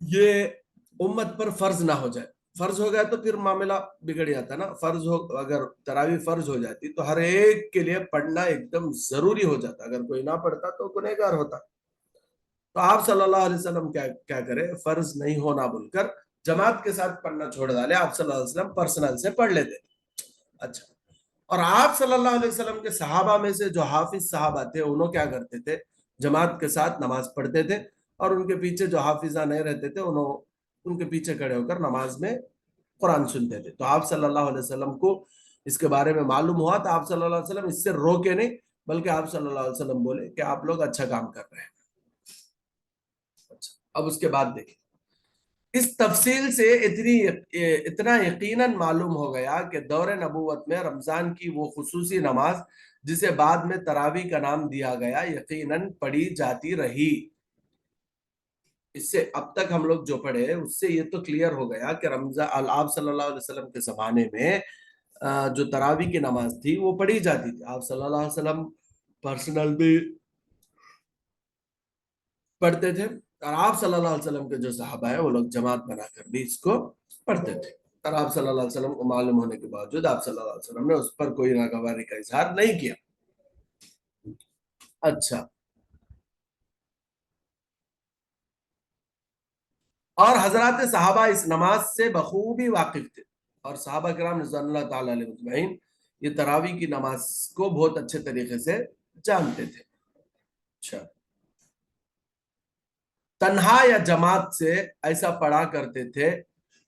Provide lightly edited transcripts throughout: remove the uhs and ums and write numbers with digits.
یہ امت پر فرض نہ ہو جائے. فرض ہو گیا تو پھر معاملہ بگڑ جاتا نا. فرض ہو, اگر تراویح فرض ہو جاتی تو ہر ایک کے لیے پڑھنا ایک دم ضروری ہو جاتا. اگر کوئی نہ پڑھتا تو گنہگار ہوتا. تو آپ صلی اللہ علیہ وسلم کیا کرے, فرض نہیں ہونا بول کر جماعت کے ساتھ پڑھنا چھوڑ ڈالے. آپ صلی اللہ علیہ وسلم پرسنل سے پڑھ لیتے. اچھا, اور آپ صلی اللہ علیہ وسلم کے صحابہ میں سے جو حافظ صحابہ تھے انہوں کیا کرتے تھے, جماعت کے ساتھ نماز پڑھتے تھے, اور ان کے پیچھے جو حافظہ نہیں رہتے تھے انہوں ان کے پیچھے کھڑے ہو کر نماز میں قرآن سنتے تھے. تو آپ صلی اللہ علیہ وسلم کو اس کے بارے میں معلوم ہوا تو آپ صلی اللہ علیہ وسلم اس سے روکے نہیں, بلکہ آپ صلی اللہ علیہ وسلم بولے کہ آپ لوگ اچھا کام کر رہے ہیں. اچھا, اب اس کے بعد دیکھیں, اس تفصیل سے اتنا یقیناً معلوم ہو گیا کہ دور نبوت میں رمضان کی وہ خصوصی نماز جسے بعد میں تراویح کا نام دیا گیا یقیناً پڑھی جاتی رہی. اس سے اب تک ہم لوگ جو پڑھے اس سے یہ تو کلیئر ہو گیا کہ رمضان آپ صلی اللہ علیہ وسلم کے زمانے میں جو تراویح کی نماز تھی وہ پڑھی جاتی تھی. آپ صلی اللہ علیہ وسلم پرسنل بھی پڑھتے تھے, اور آپ صلی اللہ علیہ وسلم کے جو صحابہ ہیں وہ لوگ جماعت بنا کر بھی اس کو پڑھتے تھے. اور آپ صلی اللہ علیہ وسلم کو معلوم ہونے کے باوجود آپ صلی اللہ علیہ وسلم نے اس پر کوئی ناگواری کا اظہار نہیں کیا. اچھا, اور حضرات صحابہ اس نماز سے بخوبی واقف تھے, اور صحابہ کرام رضوان اللہ تعالی علیہ مجمعین یہ تراویح کی نماز کو بہت اچھے طریقے سے جانتے تھے. اچھا, تنہا یا جماعت سے ایسا پڑھا کرتے تھے.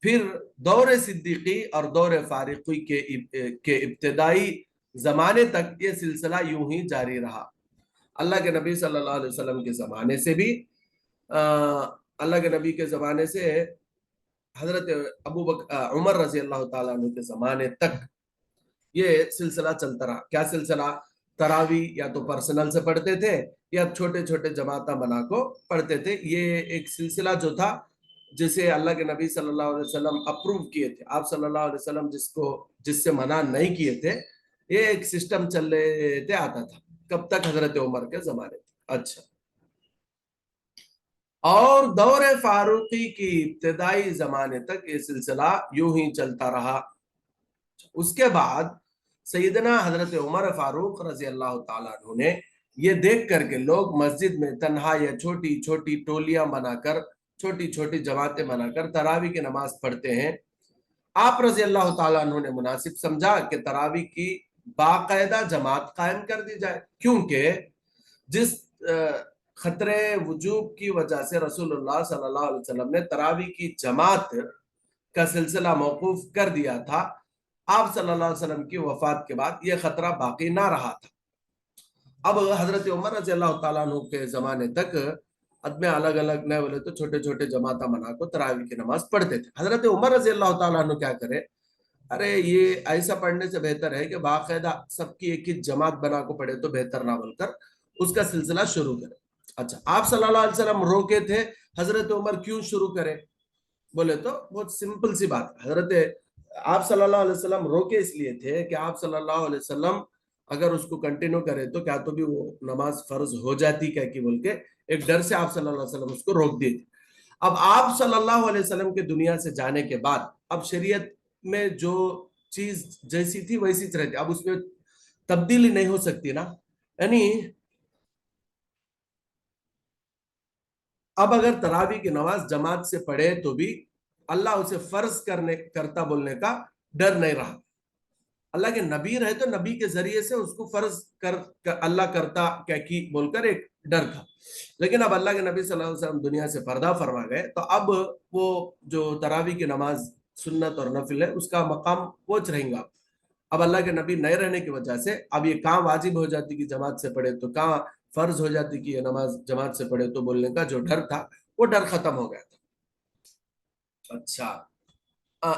پھر دور صدیقی اور دور فاروقی کے ابتدائی زمانے تک یہ سلسلہ یوں ہی جاری رہا. اللہ کے نبی صلی اللہ علیہ وسلم کے زمانے سے بھی اللہ کے نبی کے زمانے سے حضرت عمر رضی اللہ تعالیٰ عنہ کے زمانے تک یہ سلسلہ چلتا رہا. کیا سلسلہ؟ تراویح یا تو پرسنل سے پڑھتے تھے یا چھوٹے چھوٹے جماعتیں بنا کو پڑھتے تھے. یہ ایک سلسلہ جو تھا جسے اللہ کے نبی صلی اللہ علیہ وسلم اپروو کیے تھے. آپ صلی اللہ علیہ وسلم جس سے منع نہیں کیے تھے, یہ ایک سسٹم چل رہے آتا تھا. کب تک؟ حضرت عمر کے زمانے تک. اچھا, اور دور فاروقی کی ابتدائی زمانے تک یہ سلسلہ یوں ہی چلتا رہا. اس کے بعد سیدنا حضرت عمر فاروق رضی اللہ تعالیٰ عنہ نے یہ دیکھ کر کے لوگ مسجد میں تنہا یا چھوٹی چھوٹی ٹولیاں بنا کر, چھوٹی چھوٹی جماعتیں بنا کر تراویح کی نماز پڑھتے ہیں, آپ رضی اللہ تعالیٰ عنہ نے مناسب سمجھا کہ تراویح کی باقاعدہ جماعت قائم کر دی جائے, کیونکہ جس خطرے وجوب کی وجہ سے رسول اللہ صلی اللہ علیہ وسلم نے تراویح کی جماعت کا سلسلہ موقوف کر دیا تھا, آپ صلی اللہ علیہ وسلم کی وفات کے بعد یہ خطرہ باقی نہ رہا تھا. اب حضرت عمر رضی اللہ تعالیٰ عنہ کے زمانے تک آدمی الگ الگ نہ بولے تو چھوٹے چھوٹے جماعتیں بنا کو تراویح کی نماز پڑھتے تھے. حضرت عمر رضی اللہ تعالیٰ عنہ کیا کرے, ارے یہ ایسا پڑھنے سے بہتر ہے کہ باقاعدہ سب کی ایک ہی جماعت بنا کو پڑھے تو بہتر نہ بول کر اس کا سلسلہ شروع کرے. اچھا, آپ صلی اللہ علیہ وسلم روکے تھے, حضرت عمر کیوں شروع کرے بولے تو بہت سمپل سی بات. حضرت آپ صلی اللہ علیہ وسلم روکے اس لیے تھے کہ آپ صلی اللہ علیہ وسلم اگر اس کو کنٹینیو کرے تو کیا تو بھی وہ نماز فرض ہو جاتی کیا کی بول کے ایک ڈر سے آپ صلی اللہ علیہ وسلم اس کو روک دیے تھے. اب آپ صلی اللہ علیہ وسلم کے دنیا سے جانے کے بعد اب شریعت میں جو چیز جیسی تھی ویسی رہتی, اب اس میں تبدیلی نہیں ہو سکتی نا. یعنی اب اگر تراویح کی نماز جماعت سے پڑھے تو بھی اللہ اسے فرض کرتا بولنے کا ڈر نہیں رہا. اللہ کے نبی رہے تو نبی کے ذریعے سے اس کو فرض اللہ کرتا کیا کی بول کر ایک ڈر تھا. لیکن اب اللہ کے نبی صلی اللہ علیہ وسلم دنیا سے پردہ فرما گئے تو اب وہ جو تراویح کی نماز سنت اور نفل ہے اس کا مقام پہنچ رہیں گا. اب اللہ کے نبی نئے رہنے کی وجہ سے اب یہ کہاں واجب ہو جاتی کہ جماعت سے پڑھے, تو کہاں فرض ہو جاتی کہ یہ نماز جماعت سے پڑھے تو بولنے کا جو ڈر تھا وہ ڈر ختم ہو گیا تھا. اچھا,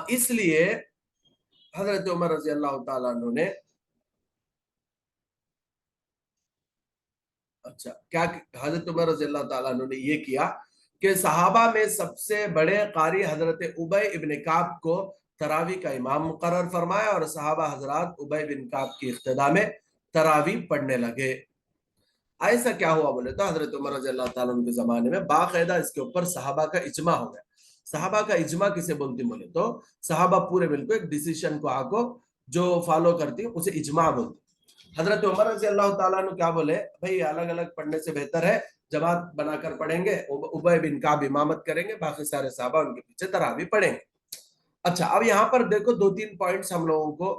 اس لیے حضرت عمر رضی اللہ تعالیٰ عنہ نے کیا حضرت عمر رضی اللہ تعالیٰ عنہ نے یہ کیا کہ صحابہ میں سب سے بڑے قاری حضرت ابی ابن کعب کو تراویح کا امام مقرر فرمایا, اور صحابہ حضرات ابی بن کعب کی اقتداء میں تراویح پڑھنے لگے. ایسا کیا ہوا بولے تو حضرت عمر رضی اللہ تعالیٰ عنہ کے زمانے میں باقاعدہ اس کے اوپر صحابہ کا اجماع ہو گیا. صحابہ کا اجماع کسے بولتی بولے تو صحابہ پورے مل کو ایک ڈیسیشن کو آکو جو فالو کرتی اسے اجماع بولتی. حضرت عمر رضی اللہ تعالیٰ عنہ کیا بولے بھائی الگ الگ پڑھنے سے بہتر ہے جماعت بنا کر پڑھیں گے, ابی بن کعب امامت کریں گے, باقی سارے صحابہ ان کے پیچھے تراویح پڑھیں گے. اچھا اب یہاں پر دیکھو دو تین پوائنٹس ہم لوگوں کو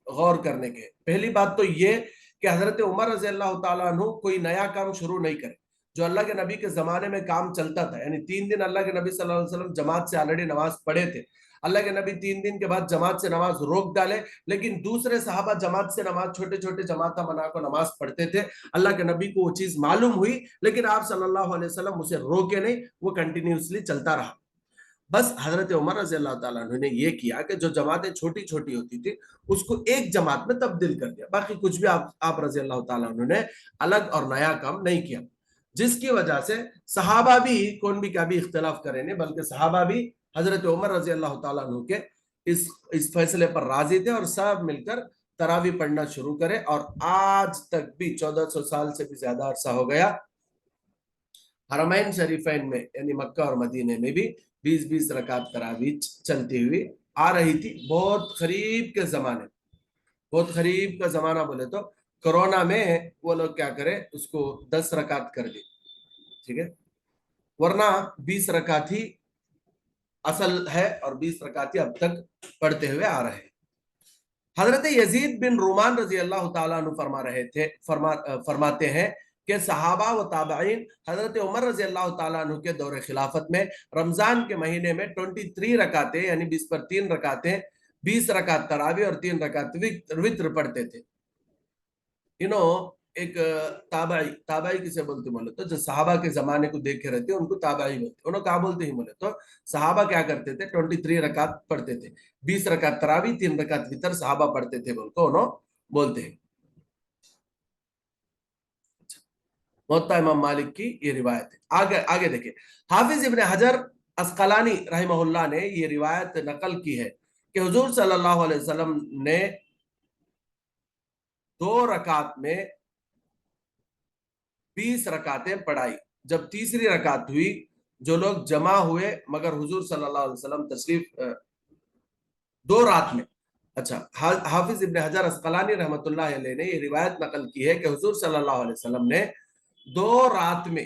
غور کرنے کے. پہلی بات تو یہ کہ حضرت عمر رضی اللہ تعالیٰ عنہ کوئی نیا کام شروع نہیں کرے. جو اللہ کے نبی کے زمانے میں کام چلتا تھا, یعنی 3 دن اللہ کے نبی صلی اللہ علیہ وسلم جماعت سے آلریڈی نماز پڑھے تھے, اللہ کے نبی 3 دن کے بعد جماعت سے نماز روک ڈالے, لیکن دوسرے صحابہ جماعت سے نماز چھوٹے چھوٹے جماعتیں بنا کر نماز پڑھتے تھے. اللہ کے نبی کو وہ چیز معلوم ہوئی لیکن آپ صلی اللہ علیہ وسلم اسے روکے نہیں, وہ کنٹینیوسلی چلتا رہا. بس حضرت عمر رضی اللہ تعالیٰ عنہ نے یہ کیا کہ جو جماعتیں چھوٹی چھوٹی ہوتی تھی اس کو ایک جماعت میں تبدیل کر دیا, باقی کچھ بھی آپ رضی اللہ تعالیٰ عنہ نے الگ اور نیا کام نہیں کیا, جس کی وجہ سے صحابہ بھی کون بھی کیا بھی اختلاف کریں نہیں, بلکہ صحابہ بھی حضرت عمر رضی اللہ تعالیٰ عنہ کے اس فیصلے پر راضی تھے اور سب مل کر تراویح پڑھنا شروع کرے. اور آج تک بھی 1400 سال سے بھی زیادہ عرصہ ہو گیا حرمین شریفین میں یعنی مکہ اور مدینے میں بھی 20 رکعت تراویح چلتی ہوئی آ رہی تھی. بہت قریب کے زمانے, بہت قریب کا زمانہ بولے تو کرونا میں وہ لوگ کیا کرے اس کو 10 رکعت کر دی, ٹھیک ہے, ورنہ 20 رکعت ہی اصل ہے اور 20 رکعت ہی اب تک پڑھتے ہوئے آ رہے ہیں. حضرت یزید بن رومان رضی اللہ تعالیٰ عنہ فرماتے ہیں کہ صحابہ و تابعین حضرت عمر رضی اللہ تعالیٰ عنہ کے دور خلافت میں رمضان کے مہینے میں 23 رکعتیں یعنی 20 پر 3 رکعتیں 20 رکعت تراویح اور 3 رکعت وتر پڑھتے تھے. ایک تابعی کسے بولتے بولے تو جو صحابہ کے زمانے کو دیکھے رہتے ان کو تابعی بولتے. انہوں کہا بولتے ہی بولے تو صحابہ کیا کرتے تھے 23 رکعت پڑھتے تھے, 20 رکعت تراویح 3 رکعت وتر صحابہ پڑھتے تھے بول کو انہوں بولتے ہیں. موطا امام مالک کی یہ روایت ہے. آگے دیکھیں, حافظ ابن حجر اسقلانی رحمہ اللہ نے یہ روایت نقل کی ہے کہ حضور صلی اللہ علیہ وسلم نے 2 رکعت میں 20 رکعتیں پڑھائی. جب تیسری رکعت ہوئی جو لوگ جمع ہوئے مگر حضور صلی اللہ علیہ وسلم تشریف 2 رات میں. اچھا, حافظ ابن حجر اسقلانی رحمۃ اللہ علیہ نے یہ روایت نقل کی ہے کہ حضور صلی اللہ علیہ وسلم نے 2 رات میں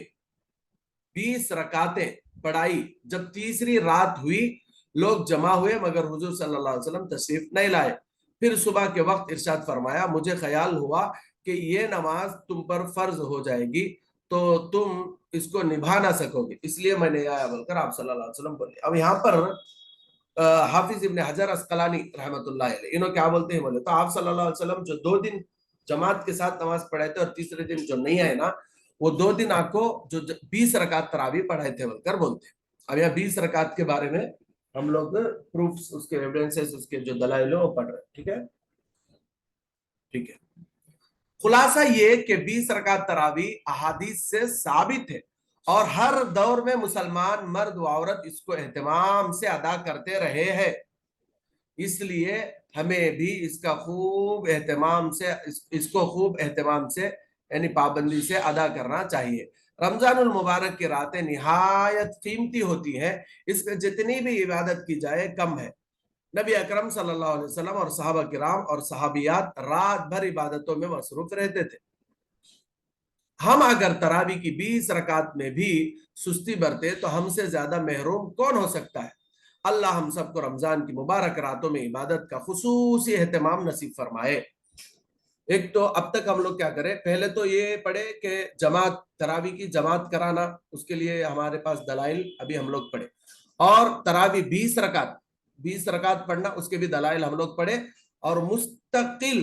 20 رکعتیں پڑھائی. جب تیسری رات ہوئی لوگ جمع ہوئے مگر حضور صلی اللہ علیہ وسلم تشریف نہیں لائے. پھر صبح کے وقت ارشاد فرمایا مجھے خیال ہوا کہ یہ نماز تم پر فرض ہو جائے گی تو تم اس کو نبھا نہ سکو گے, اس لیے میں نے آیا بول کر آپ صلی اللہ علیہ وسلم بولے. اب یہاں پر حافظ ابن حجر اسقلانی رحمۃ اللہ علیہ انہوں کیا بولتے ہیں بولے تو آپ صلی اللہ علیہ وسلم جو 2 دن جماعت کے ساتھ نماز پڑھائے تھے اور تیسرے دن جو نہیں آئے نا وہ 2 دن آپ کو جو 20 رکعت تراویح پڑھائے تھے بول کر بولتے ہیں. اب یہاں 20 رکعت کے بارے میں ہم لوگ پروفس اس کے ایویڈنسز اس کے جو دلائل وہ پڑھ رہے ہیں. ٹھیک ہے, ٹھیک ہے. خلاصہ یہ کہ 20 رکعت تراویح احادیث سے ثابت ہے اور ہر دور میں مسلمان مرد و عورت اس کو اہتمام سے ادا کرتے رہے ہیں. اس لیے ہمیں بھی اس کو خوب اہتمام سے یعنی پابندی سے ادا کرنا چاہیے. رمضان المبارک کی راتیں نہایت قیمتی ہوتی ہیں, اس میں جتنی بھی عبادت کی جائے کم ہے. نبی اکرم صلی اللہ علیہ وسلم اور صحابہ کرام اور صحابیات رات بھر عبادتوں میں مصروف رہتے تھے. ہم اگر تراویح کی 20 رکعت میں بھی سستی برتے تو ہم سے زیادہ محروم کون ہو سکتا ہے. اللہ ہم سب کو رمضان کی مبارک راتوں میں عبادت کا خصوصی اہتمام نصیب فرمائے. ایک تو اب تک ہم لوگ کیا کریں, پہلے تو یہ پڑھے کہ جماعت تراویح کی جماعت کرانا, اس کے لیے ہمارے پاس دلائل ابھی ہم لوگ پڑھے, اور تراویح 20 رکعت پڑھنا اس کے بھی دلائل ہم لوگ پڑھے, اور مستقل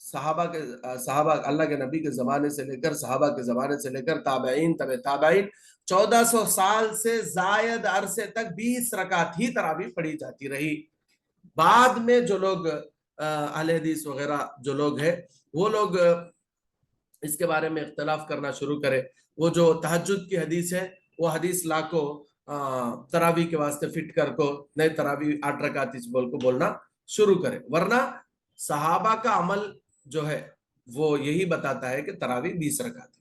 صحابہ اللہ کے نبی کے زمانے سے لے کر صحابہ کے زمانے سے لے کر تابعین تبع تابعین 1400 سال سے زائد عرصے تک 20 رکعت ہی تراویح پڑھی جاتی رہی. بعد میں جو لوگ اہل حدیث وغیرہ جو لوگ ہیں وہ لوگ اس کے بارے میں اختلاف کرنا شروع کرے. وہ جو تہجد کی حدیث ہے وہ حدیث لا کو تراویح کے واسطے فٹ کر کو نئے تراویح 8 رکعت اس بول کو بولنا شروع کرے. ورنہ صحابہ کا عمل جو ہے وہ یہی بتاتا ہے کہ تراویح 20 رکعت ہے.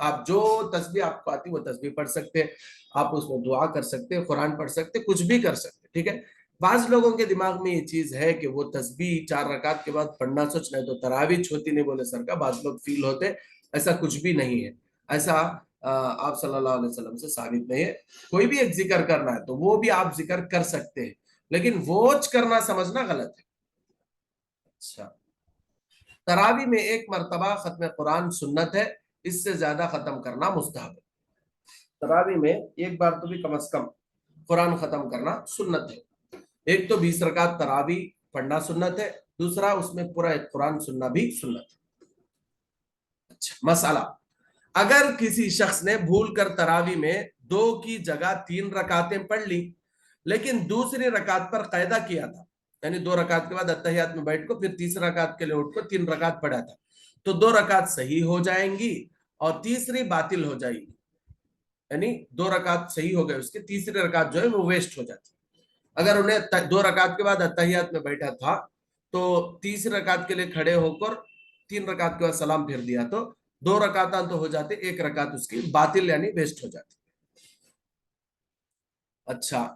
آپ جو تسبیح آپ کو آتی وہ تسبیح پڑھ سکتے، آپ اس میں دعا کر سکتے، قرآن پڑھ سکتے، کچھ بھی کر سکتے، ٹھیک ہے۔ بعض لوگوں کے دماغ میں یہ چیز ہے کہ وہ تسبیح 4 رکعت کے بعد پڑھنا سوچ رہے تو تراویح ہوتی نہیں بولے سر کا، بعض لوگ فیل ہوتے، ایسا کچھ بھی نہیں ہے، ایسا آپ صلی اللہ علیہ وسلم سے ثابت نہیں ہے۔ کوئی بھی ایک ذکر کرنا ہے تو وہ بھی آپ ذکر کر سکتے ہیں، لیکن ووچ کرنا سمجھنا غلط ہے۔ اچھا، تراویح میں ایک مرتبہ ختم قرآن سنت ہے، اس سے زیادہ ختم کرنا مستحب ہے۔ تراویح میں ایک بار تو بھی کم از کم قرآن ختم کرنا سنت ہے۔ ایک تو 20 رکعت تراویح پڑھنا سنت ہے، دوسرا اس میں پورا ایک قرآن سننا بھی سنت ہے۔ اچھا، مسئلہ، اگر کسی شخص نے بھول کر تراویح میں 2 کی جگہ 3 رکعتیں پڑھ لی، لیکن دوسری رکعت پر قاعدہ کیا تھا، یعنی 2 رکعت کے بعد اتحیات میں بیٹھ کو پھر تیسری رکعت کے لیے اٹھ کو 3 رکعت پڑھا تھا، تو 2 رکعت صحیح ہو جائیں گی اور تیسری باطل ہو جائے گی، یعنی 2 رکعت صحیح ہو گئے، اس کی تیسری رکعت جو ہے وہ ویسٹ ہو جاتی۔ اگر انہیں 2 رکعت کے بعد اتحیات میں بیٹھا تھا تو تیسری رکعت کے لیے کھڑے ہو کر 3 رکعت کے بعد سلام پھر دیا تو 2 رکعت تو ہو جاتے، 1 رکعت اس کی باطل یعنی ویسٹ ہو جاتی۔ اچھا،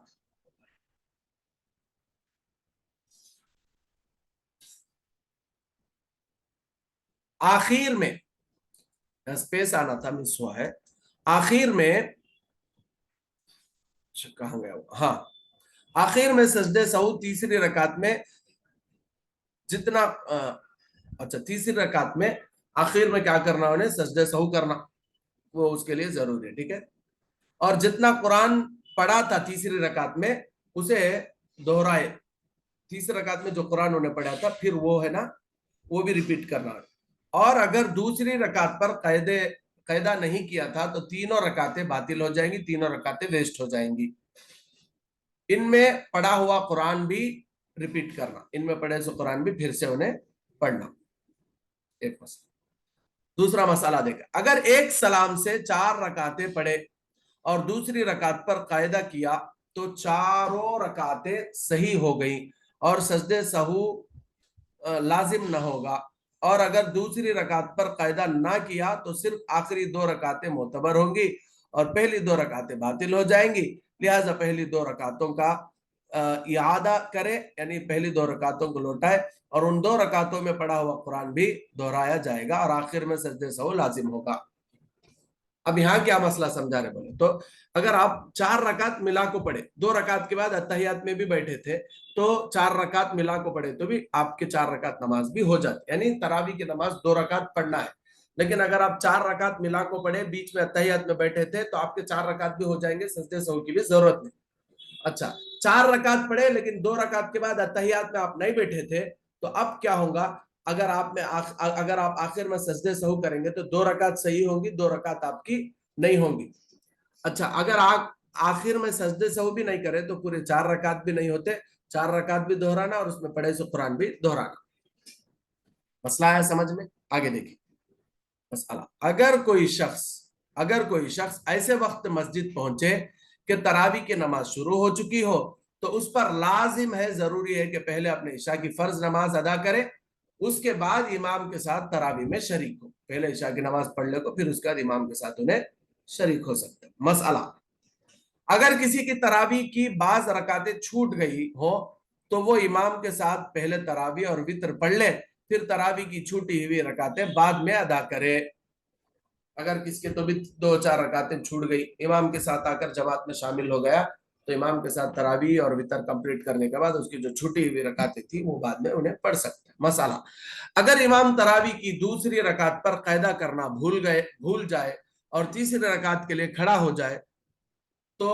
آخر میں اسپیس آنا تھا، مس ہوا ہے، آخر میں کہاں گیا وہ، ہاں، آخر میں سجدے سہو تیسری رکعت میں جتنا اچھا تیسری رکعت میں آخر میں کیا کرنا انہیں، سجدے سہو کرنا، وہ اس کے لیے ضروری ہے، ٹھیک ہے۔ اور جتنا قرآن پڑھا تھا تیسری رکعت میں اسے دہرائے، تیسری رکعت میں جو قرآن انہیں پڑھا تھا پھر وہ ہے نا وہ بھی ریپیٹ کرنا ہے۔ اور اگر دوسری رکعت پر قاعدہ نہیں کیا تھا تو تینوں رکعتیں باطل ہو جائیں گی، تینوں رکعتیں ویسٹ ہو جائیں گی۔ ان میں پڑھا ہوا قرآن بھی ریپیٹ کرنا، ان میں پڑھے سو قرآن بھی پھر سے انہیں پڑھنا، ایک مسئلہ۔ دوسرا مسئلہ دیکھا، اگر ایک سلام سے 4 رکعتیں پڑھے اور دوسری رکعت پر قاعدہ کیا تو چاروں رکعتیں صحیح ہو گئیں اور سجدے سہو لازم نہ ہوگا، اور اگر دوسری رکعت پر قاعدہ نہ کیا تو صرف آخری 2 رکعتیں معتبر ہوں گی اور پہلی 2 رکعتیں باطل ہو جائیں گی، لہٰذا پہلی 2 رکعتوں کا اعادہ کرے، یعنی پہلی 2 رکعتوں کو لوٹائے اور ان 2 رکعتوں میں پڑھا ہوا قرآن بھی دہرایا جائے گا اور آخر میں سجدے سہو لازم ہوگا۔ اب یہاں کیا مسئلہ سمجھا رہے بولے تو، اگر آپ 4 رکعت ملا کو پڑھے، 2 رکعت کے بعد اتحیات میں بھی بیٹھے تھے تو 4 رکعت ملا کو پڑھے تو بھی آپ کے 4 رکعت نماز بھی ہو جاتی، یعنی تراویح کی نماز 2 رکعت پڑھنا ہے، لیکن اگر آپ 4 رکعت ملا کو پڑھے بیچ میں اتحیات میں بیٹھے تھے تو آپ کے 4 رکعت بھی ہو جائیں گے، سجدے سہو کی بھی ضرورت نہیں۔ اچھا، 4 رکعت پڑھے لیکن 2 رکعت کے بعد اتحیات میں آپ نہیں بیٹھے تھے تو اب کیا ہوگا، اگر آپ آخر میں سجدے سہو کریں گے تو 2 رکعت صحیح ہوں گی، 2 رکعت آپ کی نہیں ہوں گی۔ اچھا، اگر آپ آخر میں سجدے سہو بھی نہیں کرے تو پورے 4 رکعت بھی نہیں ہوتے، 4 رکعت بھی دہرانا اور اس میں پڑھے سو قرآن بھی دہرانا۔ مسئلہ ہے سمجھ میں؟ آگے دیکھیں مسئلہ، اگر کوئی شخص ایسے وقت مسجد پہنچے کہ تراویح کی نماز شروع ہو چکی ہو تو اس پر لازم ہے، ضروری ہے کہ پہلے اپنے عشاء کی فرض نماز ادا کرے، اس کے بعد امام کے ساتھ تراویح میں شریک ہو، پہلے عشاء کی نماز پڑھ لے کو پھر اس کے بعد امام کے ساتھ انہیں شریک ہو سکتے ہیں۔ مسئلہ، اگر کسی کی تراویح کی بعض رکعتیں چھوٹ گئی ہو تو وہ امام کے ساتھ پہلے تراویح اور وتر پڑھ لے، پھر تراویح کی چھوٹی ہوئی رکعتیں بعد میں ادا کرے۔ اگر کسی کے تو بھی 2-4 رکعتیں چھوٹ گئی، امام کے ساتھ آ کر جماعت میں شامل ہو گیا تو امام کے ساتھ تراویح اور وتر کمپلیٹ کرنے کے بعد اس کی جو چھوٹی ہوئی رکعتیں تھی وہ بعد میں انہیں پڑھ سکتے ہیں۔ مسئلہ، اگر امام تراویح کی دوسری رکعت پر قاعدہ کرنا بھول جائے اور تیسری رکعت کے لیے کھڑا ہو جائے تو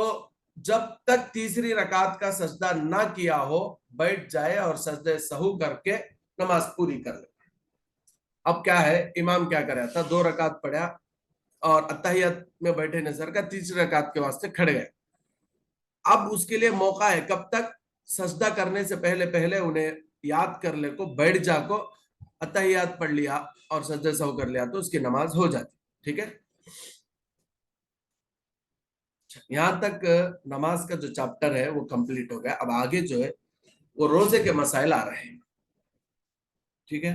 جب تک تیسری رکعت کا سجدہ نہ کیا ہو بیٹھ جائے اور سجدہ سہو کر کے نماز پوری کر لے۔ اب کیا ہے، امام کیا کر رہا تھا، 2 رکعت پڑھا اور اتحیات میں بیٹھے نظر کا تیسری رکعت کے واسطے کھڑ گئے، اب اس کے لیے موقع ہے کب تک، سجدہ کرنے سے پہلے انہیں یاد کر لے کو بیٹھ جا کو اتحیات پڑھ لیا اور سجدہ سہو کر لیا تو اس کی نماز ہو جاتی، ٹھیک ہے۔ یہاں تک نماز کا جو چیپٹر ہے وہ کمپلیٹ ہو گیا، اب آگے جو ہے وہ روزے کے مسائل آ رہے ہیں، ٹھیک ہے۔